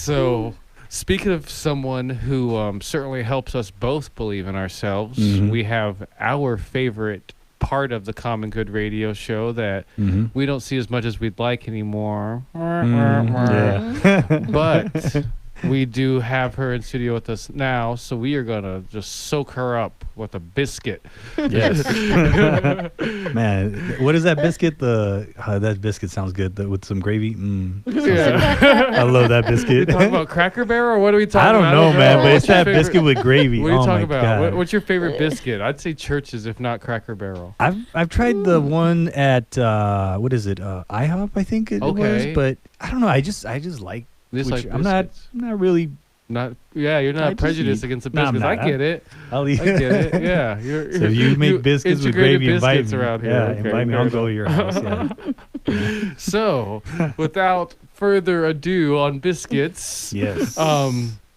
So, speaking of someone who certainly helps us both believe in ourselves, we have our favorite part of the Common Good radio show that we don't see as much as we'd like anymore. But we do have her in studio with us now, so we are going to just soak her up with a biscuit. Yes. Man, what is that biscuit? That biscuit sounds good with some gravy. I love that biscuit. You talking about Cracker Barrel, or what are we talking about? I don't know, man, but it's that biscuit with gravy. What are you talking about? God. What's your favorite biscuit? I'd say Church's, if not Cracker Barrel. I've tried the one at what is it? IHOP, I think it was, but I don't know. I just like. I'm not really. You're not prejudiced against the biscuits. I get it. I'll eat. I get it. Yeah. So if you make biscuits with gravy, invite me. Around here. Yeah, okay, invite me. I'll go to your house. Yeah. So, without further ado on biscuits, yes.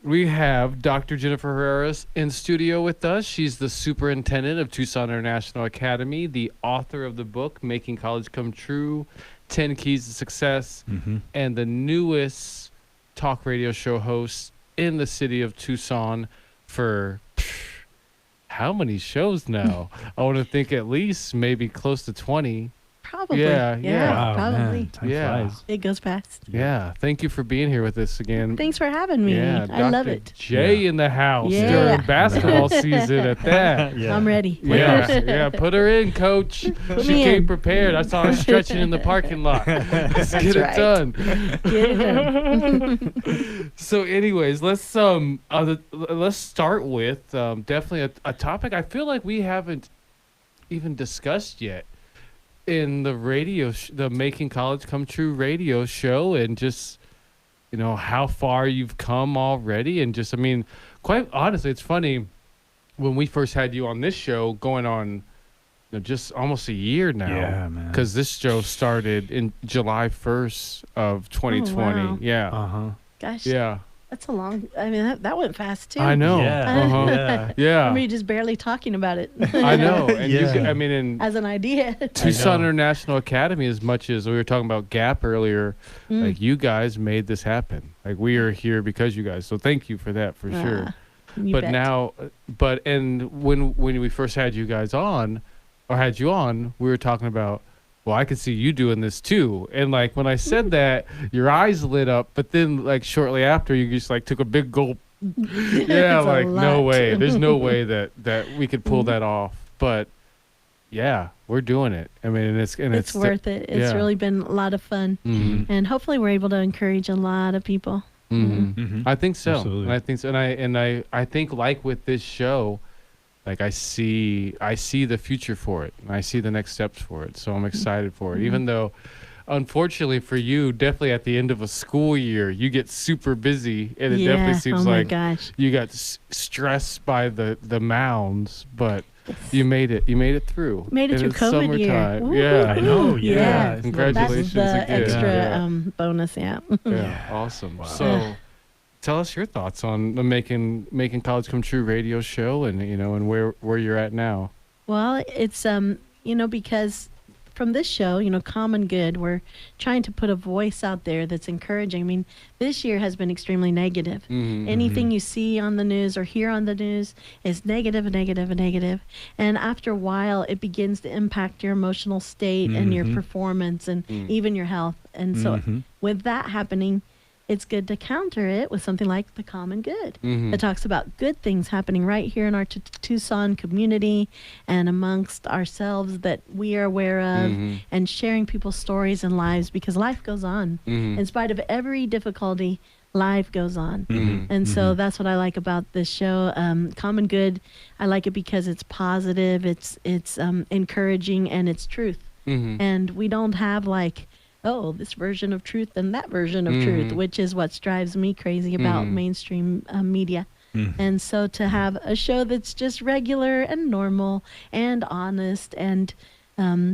We have Dr. Jennifer Herrera in studio with us. She's the superintendent of Tucson International Academy, the author of the book Making College Come True, 10 Keys to Success, and the newest talk radio show host in the city of Tucson for how many shows now? I want to think at least maybe close to 20. Probably. Yeah. Wow, probably. Man, time flies. It goes fast. Yeah. Thank you for being here with us again. Thanks for having me. Yeah, I love Dr. it. Jay in the house during basketball season at that. I'm ready. Yeah. Put her in, coach. She came prepared. I saw her stretching in the parking lot. Let's get it done. Get it done. So, anyways, let's start with definitely a topic I feel like we haven't even discussed yet in the radio, the Making College Come True radio show, and just, how far you've come already. And just, quite honestly, it's funny when we first had you on this show going on just almost a year now. Yeah, man. Because this show started in July 1st of 2020. Wow. Yeah. Gosh. Yeah. That's a long, that went fast too. I know. Yeah. I mean, just barely talking about it. I know. And as an idea. Tucson International Academy, as much as we were talking about GAP earlier, like you guys made this happen. Like we are here because you guys. So thank you for that, for sure. And when we first had you guys on, or had you on, we were talking about, well, I could see you doing this too. And like when I said that, your eyes lit up, but then like shortly after you just like took a big gulp. Yeah, like no way. There's no way that we could pull that off. But yeah, we're doing it. It's worth it. It's really been a lot of fun. And hopefully we're able to encourage a lot of people. I think so. Absolutely. And I think so. And I think like with this show, like I see the future for it, and I see the next steps for it. So I'm excited for it. Even though, unfortunately for you, definitely at the end of a school year, you get super busy, and it definitely seems like you got stressed by the mounds. But you made it. You made it through. Made it through COVID year. Yeah, I know. Yeah. Congratulations That's the again. extra bonus. Yeah. Awesome. Wow. So. Tell us your thoughts on the Making College Come True radio show, and and where you're at now. Well, it's because from this show, Common Good, we're trying to put a voice out there that's encouraging. This year has been extremely negative. Anything you see on the news or hear on the news is negative. And after a while, it begins to impact your emotional state and your performance and even your health. And so with that happening, it's good to counter it with something like the Common Good. It talks about good things happening right here in our Tucson community and amongst ourselves that we are aware of, and sharing people's stories and lives, because life goes on. In spite of every difficulty, life goes on. And so that's what I like about this show. Common Good, I like it because it's positive, it's encouraging, and it's truth. And we don't have like, this version of truth and that version of truth, which is what drives me crazy about mainstream media. And so to have a show that's just regular and normal and honest and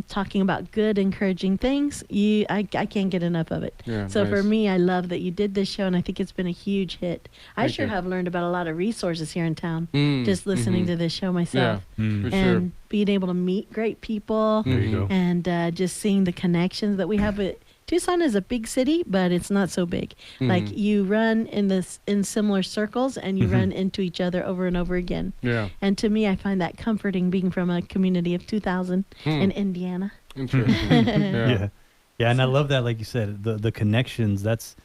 talking about good, encouraging things, I can't get enough of it. So for me, I love that you did this show, and I think it's been a huge hit. I sure have learned about a lot of resources here in town just listening to this show myself. Being able to meet great people There you go. and just seeing the connections that we have with Tucson is a big city, but it's not so big. Like you run in similar circles and you run into each other over and over again. Yeah. And to me, I find that comforting being from a community of 2,000 in Indiana. Interesting. Yeah, and I love that, like you said, the connections. That's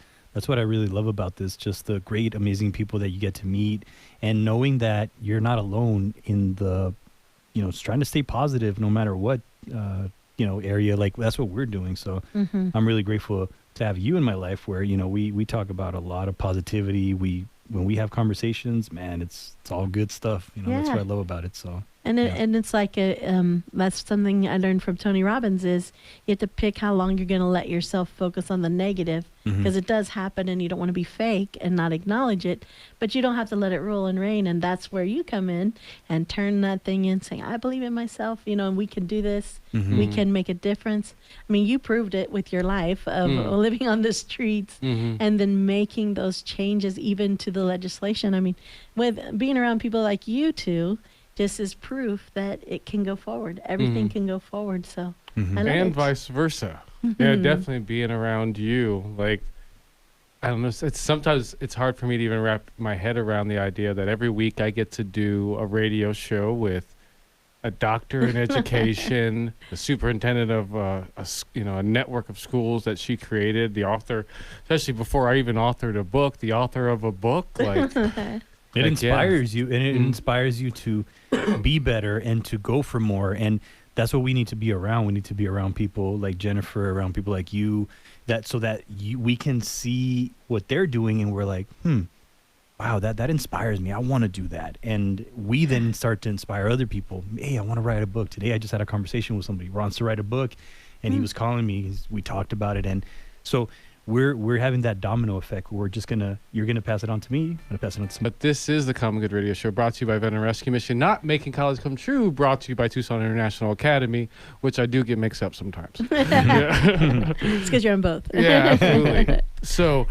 what I really love about this. Just the great, amazing people that you get to meet, and knowing that you're not alone in the, trying to stay positive no matter what, area. Like that's what we're doing. So I'm really grateful to have you in my life, where we talk about a lot of positivity. When we have conversations, man, it's all good stuff. That's what I love about it. So. And it's like that's something I learned from Tony Robbins is you have to pick how long you're going to let yourself focus on the negative, because it does happen and you don't want to be fake and not acknowledge it, but you don't have to let it rule and reign. And that's where you come in and turn that thing in, saying, I believe in myself, and we can do this. We can make a difference. I mean, you proved it with your life of living on the streets and then making those changes even to the legislation. I mean, with being around people like you two, just as proof that it can go forward. Everything can go forward. So, and vice versa. Yeah, definitely being around you. Like, I don't know. Sometimes it's hard for me to even wrap my head around the idea that every week I get to do a radio show with a doctor in education, the superintendent of a network of schools that she created, the author, especially before I even authored a book, the author of a book, like. It inspires you, and it inspires you to be better and to go for more. And that's what we need to be around. We need to be around people like Jennifer, around people like you, so that we can see what they're doing, and we're like, wow, that inspires me. I want to do that. And we then start to inspire other people. Hey, I want to write a book. Today I just had a conversation with somebody who wants to write a book, and he was calling me. We talked about it, and so we're having that domino effect. You're gonna pass it on to me. I'm gonna pass it on to somebody. But this is the Common Good Radio Show, brought to you by Veteran Rescue Mission, not Making College Come True, brought to you by Tucson International Academy, which I do get mixed up sometimes. It's because you're on both. Yeah, absolutely. So,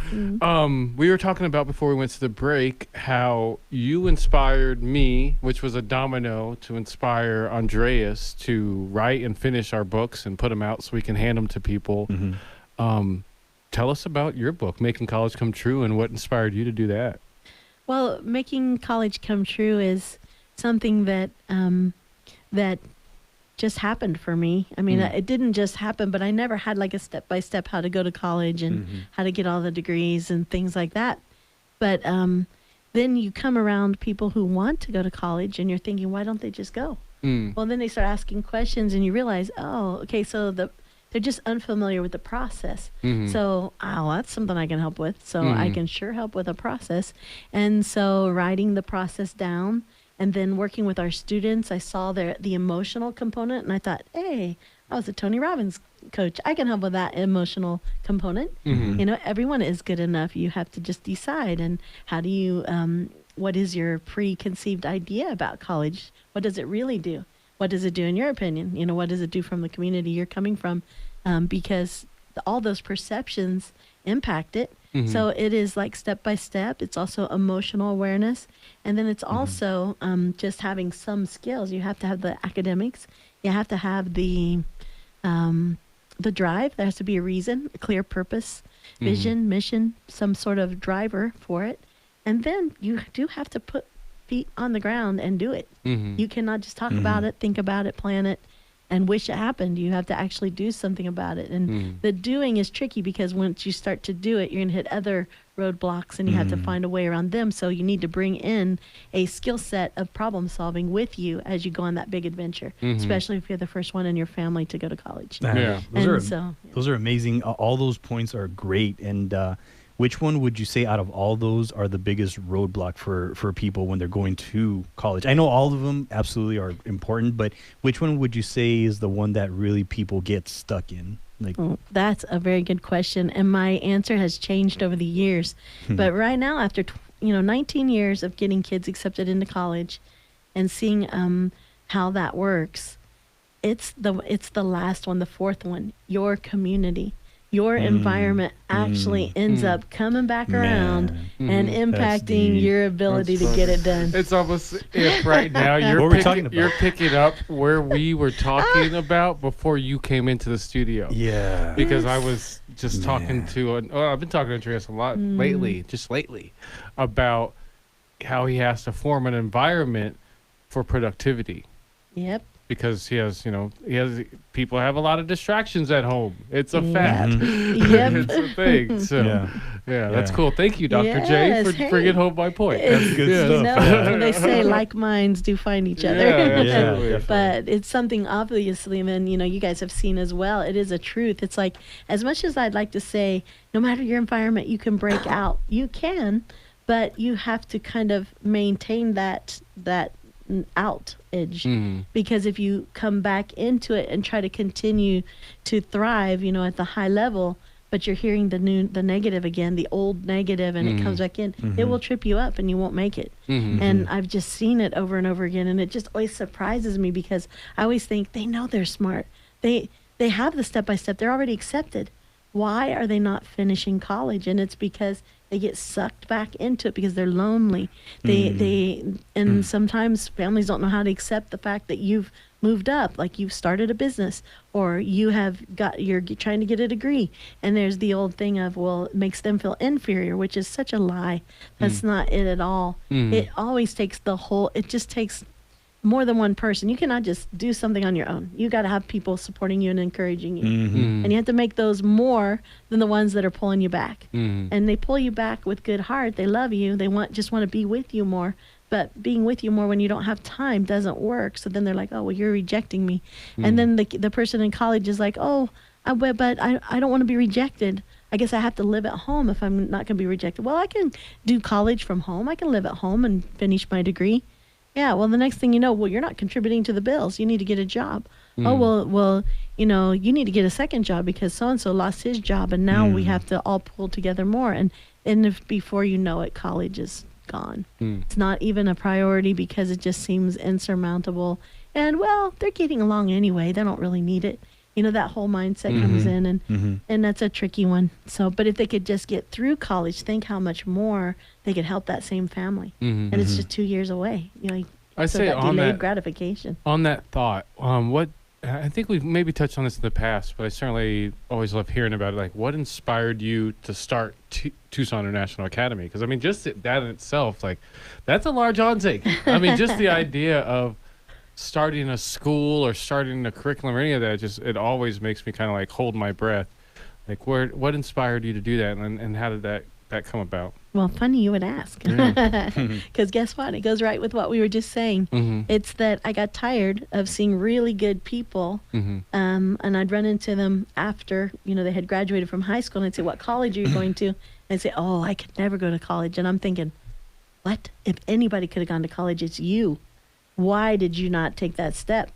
we were talking about before we went to the break how you inspired me, which was a domino to inspire Andreas to write and finish our books and put them out so we can hand them to people. Tell us about your book, Making College Come True, and what inspired you to do that. Well, Making College Come True is something that that just happened for me. I mean, it didn't just happen, but I never had like a step-by-step how to go to college and how to get all the degrees and things like that. But then you come around people who want to go to college, and you're thinking, why don't they just go? Well, then they start asking questions, and you realize, oh, okay, so they're just unfamiliar with the process. So, that's something I can help with. So I can sure help with a process. And so writing the process down and then working with our students, I saw the emotional component, and I thought, hey, I was a Tony Robbins coach. I can help with that emotional component. Everyone is good enough. You have to just decide. And how do you, what is your preconceived idea about college? What does it really do? What does it do in your opinion? What does it do from the community you're coming from? Because all those perceptions impact it. So it is like step by step. It's also emotional awareness. And then it's also just having some skills. You have to have the academics. You have to have the drive. There has to be a reason, a clear purpose, vision, mission, some sort of driver for it. And then you do have to put feet on the ground and do it. You cannot just talk about it, think about it, plan it, and wish it happened. You have to actually do something about it. And the doing is tricky, because once you start to do it, you're going to hit other roadblocks, and you have to find a way around them. So you need to bring in a skill set of problem solving with you as you go on that big adventure, especially if you're the first one in your family to go to college. Those are amazing. All those points are great. And which one would you say out of all those are the biggest roadblock for people when they're going to college? I know all of them absolutely are important, but which one would you say is the one that really people get stuck in? That's a very good question, and my answer has changed over the years. But right now, after 19 years of getting kids accepted into college and seeing how that works, it's the last one, the fourth one, your community. Your environment actually ends up coming back around and impacting your ability to get it done. It's almost if right now you're picking up where we were talking about before you came into the studio. Yeah. Because I was just talking to, I've been talking to Andreas a lot lately, about how he has to form an environment for productivity. Yep. Because people have a lot of distractions at home. It's a fact. Yep. It's a thing. So that's cool. Thank you, Dr. J, for bringing home my point. That's good stuff. You know, when they say like minds do find each other. Yeah, but it's something obviously, and then, you guys have seen as well. It is a truth. It's like, as much as I'd like to say, no matter your environment, you can break out. You can, but you have to kind of maintain that out edge, because if you come back into it and try to continue to thrive, at the high level, but you're hearing the negative again, the old negative, and it comes back in, it will trip you up and you won't make it. And I've just seen it over and over again, and it just always surprises me, because I always think they know they're smart. They have the step-by-step. They're already accepted. Why are they not finishing college? And it's because they get sucked back into it because they're lonely. And sometimes families don't know how to accept the fact that you've moved up, like you've started a business, or you're trying to get a degree. And there's the old thing of, well, it makes them feel inferior, which is such a lie. That's not it at all. It always takes it just takes more than one person. You cannot just do something on your own. You got to have people supporting you and encouraging you. And you have to make those more than the ones that are pulling you back. And they pull you back with good heart. They love you. They just want to be with you more. But being with you more when you don't have time doesn't work. So then they're like, oh, well, you're rejecting me. And then the person in college is like, oh, but I don't want to be rejected. I guess I have to live at home if I'm not going to be rejected. Well, I can do college from home. I can live at home and finish my degree. Yeah, well, the next thing you know, well, you're not contributing to the bills. You need to get a job. Oh, well, you need to get a second job because so-and-so lost his job, and now we have to all pull together more. And if before you know it, college is gone. It's not even a priority because it just seems insurmountable. And, well, they're getting along anyway. They don't really need it. That whole mindset comes in, and that's a tricky one. So, but if they could just get through college, think how much more they could help that same family. And it's just 2 years away. I say that on delayed that gratification. On that thought, what I think we've maybe touched on this in the past, but I certainly always love hearing about it. Like, what inspired you to start Tucson International Academy? Because just that in itself, like, that's a large undertaking. Just the idea of starting a school or starting a curriculum or any of that, it always makes me kind of like hold my breath. Like, what inspired you to do that, and how did that come about? Well, funny you would ask, because guess what? It goes right with what we were just saying. It's that I got tired of seeing really good people, and I'd run into them after they had graduated from high school, and I'd say, "What college are you going to?" And they'd say, "Oh, I could never go to college." And I'm thinking, what? If anybody could have gone to college, it's you. Why did you not take that step?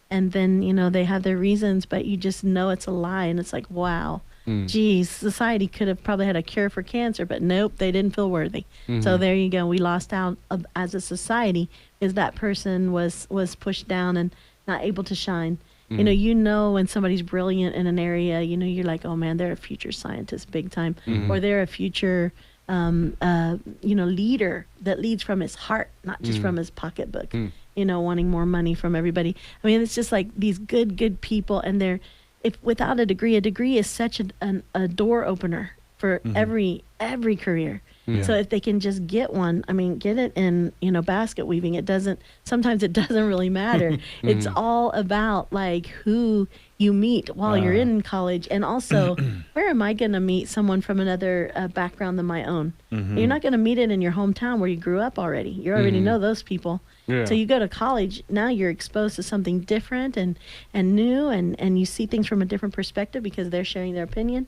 And then, they have their reasons, but you just know it's a lie. And it's like, wow, geez, society could have probably had a cure for cancer, but nope, they didn't feel worthy. So there you go. We lost out as a society because that person was pushed down and not able to shine. When somebody's brilliant in an area, you're like, oh man, they're a future scientist big time, or they're a future leader that leads from his heart, not just from his pocketbook, wanting more money from everybody. It's just like these good people, and if without a degree is such a door opener for every career. So if they can just get one, get it in, basket weaving. Sometimes it doesn't really matter. It's all about like who you meet while you're in college. And also, where am I going to meet someone from another background than my own? You're not going to meet it in your hometown where you grew up already. You already know those people. So you go to college, now you're exposed to something different and new, and you see things from a different perspective because they're sharing their opinion.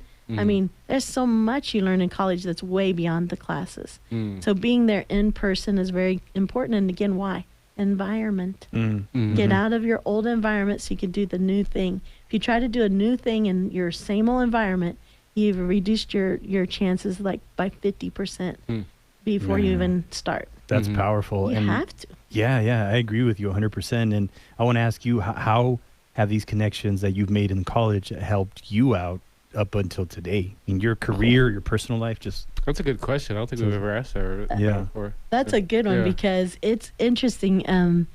There's so much you learn in college that's way beyond the classes. So being there in person is very important. And again, why? Environment. Get out of your old environment so you can do the new thing. If you try to do a new thing in your same old environment, you've reduced your chances like by 50% before you even start. That's powerful. You have to. Yeah, I agree with you 100%. And I want to ask you, how have these connections that you've made in college helped you out up until today in your career, your personal life? That's a good question. I don't think we've ever asked that before. That's a good one because it's interesting.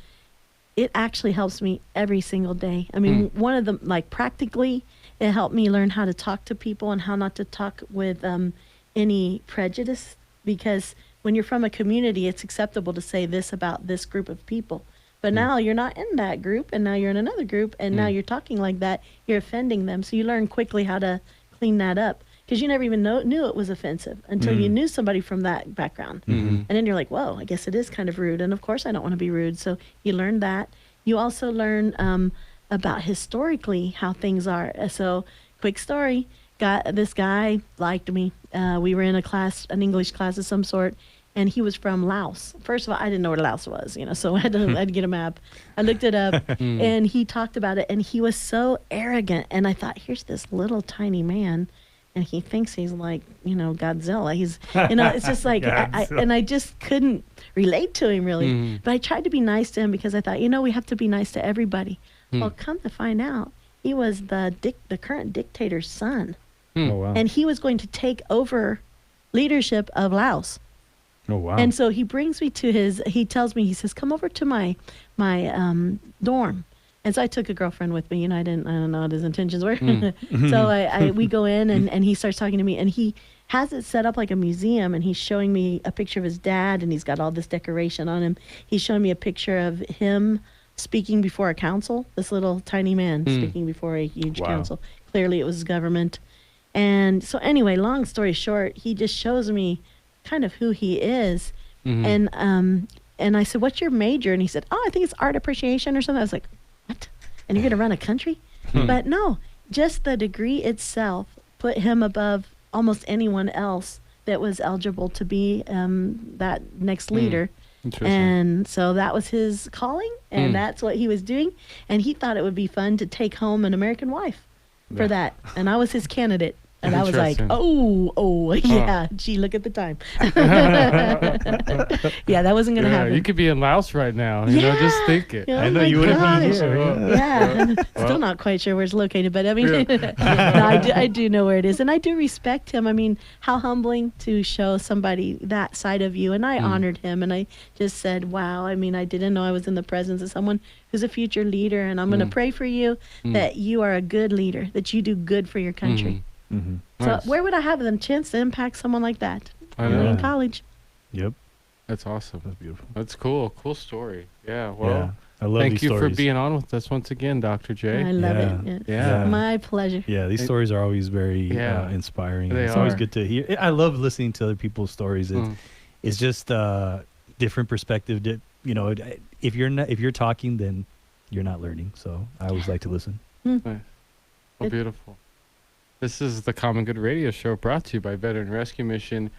It actually helps me every single day. One of them, like practically, It helped me learn how to talk to people and how not to talk with any prejudice, because when you're from a community, it's acceptable to say this about this group of people. But now you're not in that group, and now you're in another group, and now you're talking like that. You're offending them. So you learn quickly how to clean that up, because you never even knew it was offensive until you knew somebody from that background. And then you're like, whoa, I guess it is kind of rude. And of course, I don't want to be rude. So you learn that. You also learn about historically how things are. So quick story, this guy liked me. We were in an English class of some sort, and he was from Laos. First of all, I didn't know where Laos was, so I had to get a map. I looked it up, and he talked about it, and he was so arrogant. And I thought, here's this little tiny man, and he thinks he's like, Godzilla. He's, it's just like, I just couldn't relate to him really. But I tried to be nice to him, because I thought, we have to be nice to everybody. Well, come to find out, he was the current dictator's son. Oh, wow. And he was going to take over leadership of Laos. Oh, wow. And so he brings me to he tells me, he says, come over to my dorm. And so I took a girlfriend with me, I don't know what his intentions were. So we go in, and he starts talking to me, and he has it set up like a museum, and he's showing me a picture of his dad, and he's got all this decoration on him. He's showing me a picture of him speaking before a council, this little tiny man speaking before a huge council. Clearly it was government. And so anyway, long story short, he just shows me kind of who he is. And I said, what's your major? And he said, I think it's art appreciation or something. I was like, what? And you're going to run a country? But no, just the degree itself put him above almost anyone else that was eligible to be that next leader. And so that was his calling, and that's what he was doing. And he thought it would be fun to take home an American wife for that. And I was his candidate. And I was like, yeah, gee, look at the time. Yeah, that wasn't going to happen. You could be in Laos right now, just think it. I know you would have been here. Yeah, still not quite sure where it's located, but I mean, no, I do know where it is. And I do respect him. I mean, how humbling to show somebody that side of you. And I honored him, and I just said, wow, I mean, I didn't know I was in the presence of someone who's a future leader, and I'm going to pray for you that you are a good leader, that you do good for your country. So Nice. where would I have the chance to impact someone like that? know. In college. Yep. That's awesome. That's beautiful. That's cool. Cool story. Yeah. Well, I love thank these you stories. for being on with us once again, Dr. J. I love it. Yeah. My pleasure. Yeah, these stories are always very inspiring. They It's always are. good to hear. I love listening to other people's stories. It's just different perspective. If you're talking, then you're not learning. So I always like to listen. Nice. Well, beautiful. This is the Common Good Radio Show, brought to you by Veteran Rescue Mission.